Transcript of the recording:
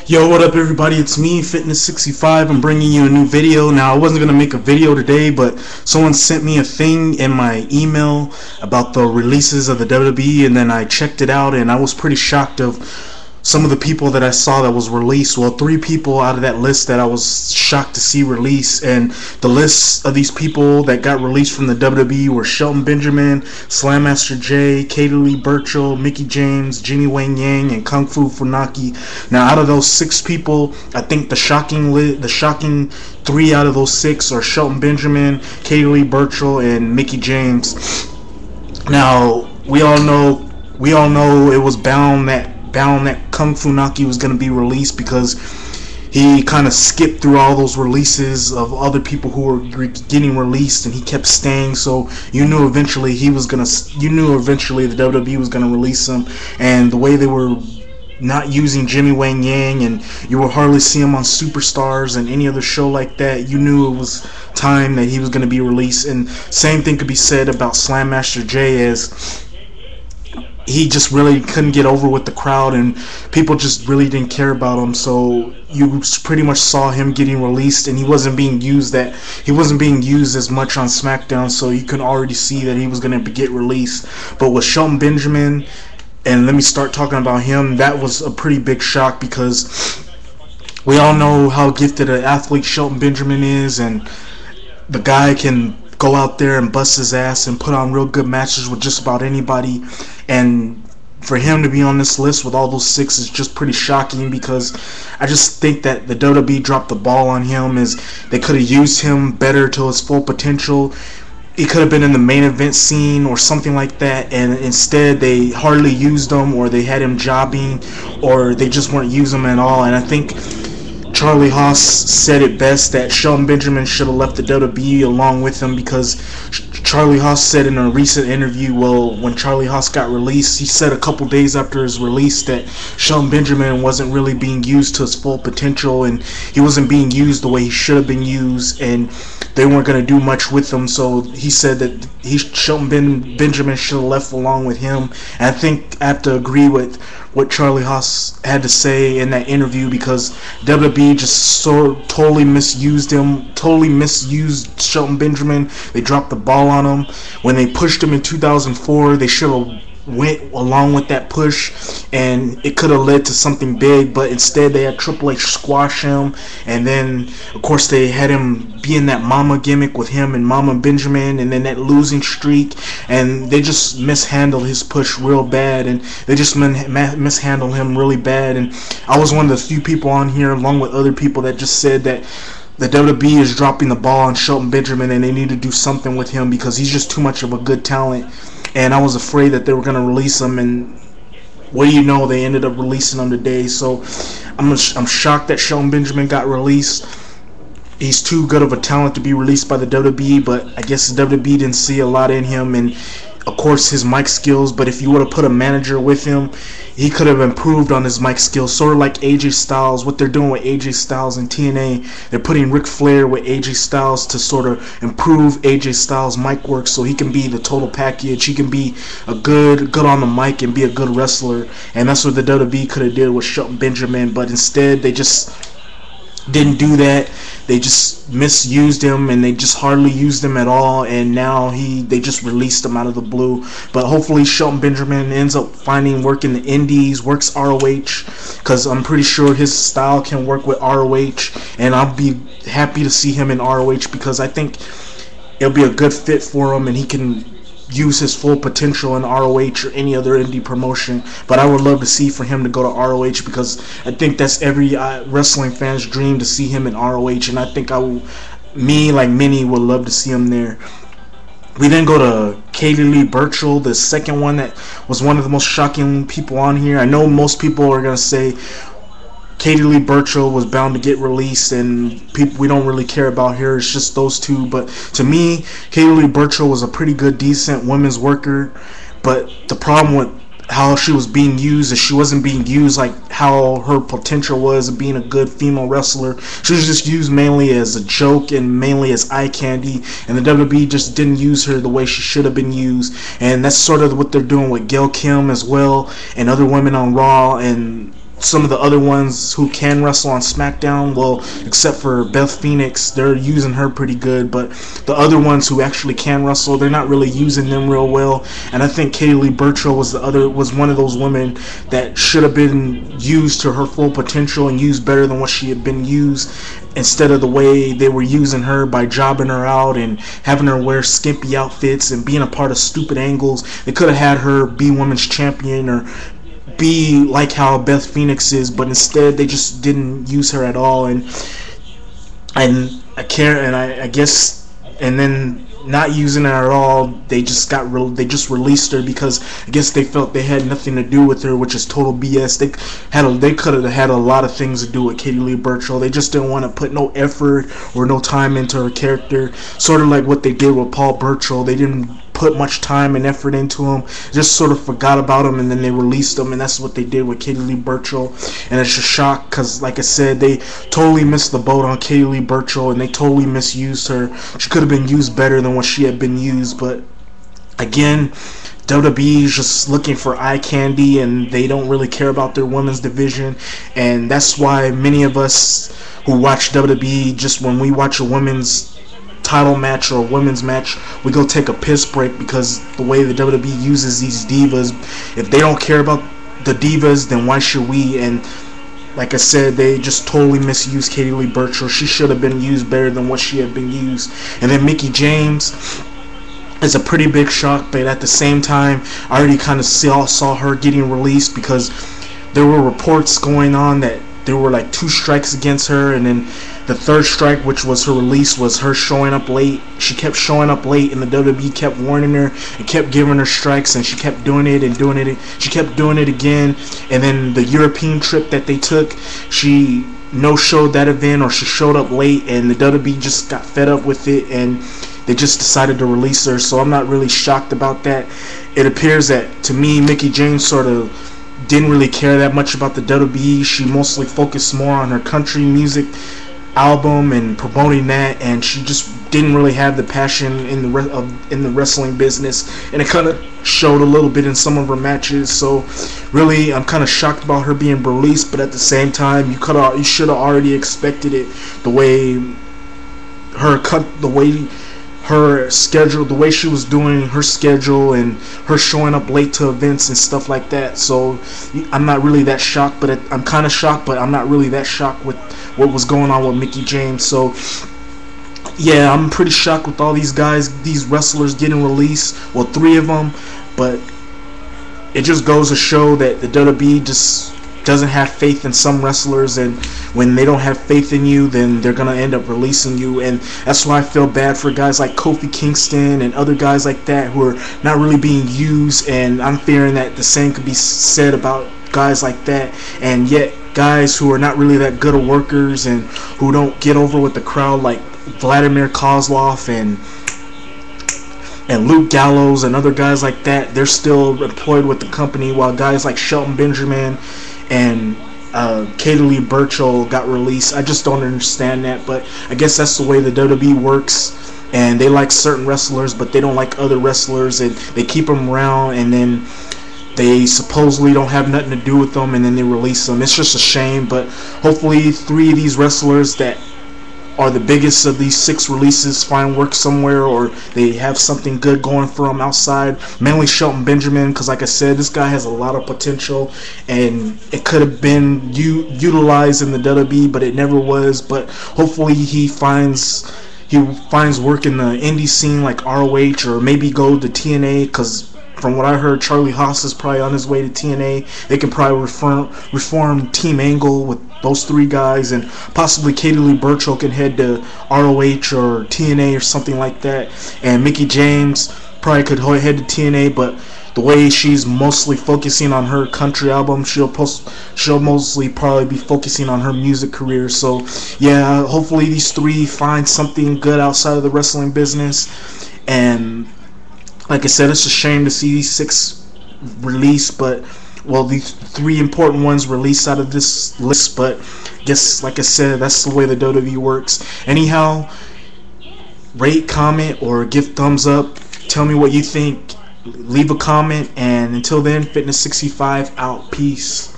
Yo, what up everybody, it's me, Fitness65. I'm bringing you a new video. Now, I wasn't going to make a video today, but someone sent me a thing in my email about the releases of the WWE, and then I checked it out, and I was pretty shocked of some of the people that I saw that was released. Well, 3 people out of that list that I was shocked to see released, and the list of these people that got released from the WWE were Shelton Benjamin, Slam Master Jay, Katie Lee Burchil, Mickie James, Jimmy Wang Yang, and Kung Fu Funaki. Now, out of those 6 people, I think the shocking 3 out of those 6 are Shelton Benjamin, Katie Lee Burchil, and Mickie James. Now, we all know it was bound that Kung Fu Funaki was going to be released, because he kind of skipped through all those releases of other people who were getting released, and he kept staying. So you knew eventually the WWE was going to release him. And the way they were not using Jimmy Wang Yang, and you will hardly see him on Superstars and any other show like that, you knew it was time that he was going to be released. And same thing could be said about Slam Master Jay, as he just really couldn't get over with the crowd, and people just really didn't care about him. So you pretty much saw him getting released, and he wasn't being used as much on SmackDown. So you can already see that he was going to get released. But with Shelton Benjamin, and let me start talking about him, that was a pretty big shock, because we all know how gifted an athlete Shelton Benjamin is, and the guy can go out there and bust his ass and put on real good matches with just about anybody. And for him to be on this list with all those 6 is just pretty shocking, because I just think that the WWE dropped the ball on him, as they could have used him better to his full potential. He could have been in the main event scene or something like that, and instead they hardly used him, or they had him jobbing, or they just weren't using him at all. And I think Charlie Haas said it best, that Shelton Benjamin should have left the WWE along with him, because Charlie Haas said in a recent interview, well, when Charlie Haas got released, he said a couple days after his release that Shelton Benjamin wasn't really being used to his full potential, and he wasn't being used the way he should have been used, and they weren't going to do much with him. So he said that Shelton Benjamin should have left along with him. And I think I have to agree with what Charlie Haas had to say in that interview, because WWE just totally misused him, totally misused Shelton Benjamin. They dropped the ball on him. When they pushed him in 2004, they should have went along with that push, and it could have led to something big, but instead they had Triple H squash him, and then of course they had him be in that Mama gimmick with him and Mama Benjamin, and then that losing streak, and they just mishandled his push real bad, and they just mishandled him really bad. And I was one of the few people on here, along with other people, that just said that the WWE is dropping the ball on Shelton Benjamin, and they need to do something with him, because he's just too much of a good talent. And I was afraid that they were going to release him, and what do you know, they ended up releasing him today. So I'm shocked that Shelton Benjamin got released. He's too good of a talent to be released by the WWE, but I guess the WWE didn't see a lot in him, and of course his mic skills. But if you would have put a manager with him, he could have improved on his mic skills, sort of like AJ Styles. What they're doing with AJ Styles in TNA, they're putting Ric Flair with AJ Styles to sort of improve AJ Styles' mic work, so he can be the total package. He can be a good on the mic and be a good wrestler. And that's what the WWE could have did with Shelton Benjamin, but instead they just didn't do that. They just misused him, and they just hardly used him at all, and now they just released him out of the blue. But hopefully Shelton Benjamin ends up finding work in the indies, works ROH, because I'm pretty sure his style can work with ROH, and I'll be happy to see him in ROH, because I think it'll be a good fit for him, and he can use his full potential in ROH or any other indie promotion. But I would love to see for him to go to ROH, because I think that's every wrestling fan's dream, to see him in ROH, and I think me, like many, would love to see him there. We then go to Katie Lee Burchil, the second one that was one of the most shocking people on here. I know most people are going to say Katie Lee Burchil was bound to get released, and we don't really care about her. It's just those 2. But to me, Katie Lee Burchil was a pretty good, decent women's worker. But the problem with how she was being used is she wasn't being used like how her potential was of being a good female wrestler. She was just used mainly as a joke and mainly as eye candy, and the WWE just didn't use her the way she should have been used. And that's sort of what they're doing with Gail Kim as well, and other women on Raw. And some of the other ones who can wrestle on SmackDown, well, except for Beth Phoenix, they're using her pretty good, but the other ones who actually can wrestle, they're not really using them real well. And I think Kaylee Burchil was one of those women that should have been used to her full potential and used better than what she had been used, instead of the way they were using her by jobbing her out and having her wear skimpy outfits and being a part of stupid angles. They could have had her be women's champion or be like how Beth Phoenix is, but instead they just didn't use her at all. And I guess, and then not using her at all, they just released her because I guess they felt they had nothing to do with her, which is total BS. They could have had a lot of things to do with Katie Lee Burchil. They just didn't want to put no effort or no time into her character, sort of like what they did with Paul Burchil. They didn't put much time and effort into him, just sort of forgot about him, and then they released him, and that's what they did with Katie Lee Burchil. And it's a shock because, like I said, they totally missed the boat on Katie Lee Burchil, and they totally misused her. She could have been used better than what she had been used, but again, WWE is just looking for eye candy, and they don't really care about their women's division. And that's why many of us who watch WWE, just when we watch a women's title match or a women's match, we go take a piss break, because the way the WWE uses these divas, if they don't care about the divas, then why should we? And like I said, they just totally misused Katie Lee Burchil. She should have been used better than what she had been used. And then Mickie James is a pretty big shock, but at the same time, I already kind of saw her getting released, because there were reports going on that there were like 2 strikes against her, and then the 3rd strike, which was her release, was her showing up late. She kept showing up late, and the WWE kept warning her and kept giving her strikes, and she kept doing it and doing it. She kept doing it again. And then the European trip that they took, she no-showed that event, or she showed up late, and the WWE just got fed up with it, and they just decided to release her. So I'm not really shocked about that. It appears that, to me, Mickie James sort of didn't really care that much about the WWE. She mostly focused more on her country music album and promoting that, and she just didn't really have the passion in the wrestling business, and it kind of showed a little bit in some of her matches. So really, I'm kind of shocked about her being released, but at the same time, you should have already expected it, the way her schedule, the way she was doing her schedule, and her showing up late to events and stuff like that. So I'm not really that shocked, but I'm kind of shocked, but I'm not really that shocked with what was going on with Mickie James. So yeah, I'm pretty shocked with all these guys, these wrestlers getting released. Well, 3 of them, but it just goes to show that the WWE just doesn't have faith in some wrestlers, and when they don't have faith in you, then they're gonna end up releasing you. And that's why I feel bad for guys like Kofi Kingston and other guys like that who are not really being used, and I'm fearing that the same could be said about guys like that. And yet guys who are not really that good of workers and who don't get over with the crowd, like Vladimir Kozlov and Luke Gallows and other guys like that, they're still employed with the company, while guys like Shelton Benjamin and Katie Lee Burchil got released. I just don't understand that, but I guess that's the way the WWE works, and they like certain wrestlers, but they don't like other wrestlers, and they keep them around, and then they supposedly don't have nothing to do with them, and then they release them. It's just a shame, but hopefully 3 of these wrestlers that are the biggest of these 6 releases find work somewhere, or they have something good going for them outside. Mainly Shelton Benjamin, because like I said, this guy has a lot of potential, and it could have been utilized in the WWE, but it never was. But hopefully he finds work in the indie scene like ROH, or maybe go to TNA, because from what I heard, Charlie Haas is probably on his way to TNA. They can probably reform Team Angle with those 3 guys, and possibly Katie Lee Burchil can head to ROH or TNA or something like that. And Mickie James probably could head to TNA, but the way she's mostly focusing on her country album, she'll mostly probably be focusing on her music career. So yeah, hopefully these 3 find something good outside of the wrestling business. And like I said, it's a shame to see these 6 released, but well, these 3 important ones released out of this list. But I guess, like I said, that's the way the WWE works. Anyhow, rate, comment, or give thumbs up. Tell me what you think. Leave a comment, and until then, Fitness 65 out. Peace.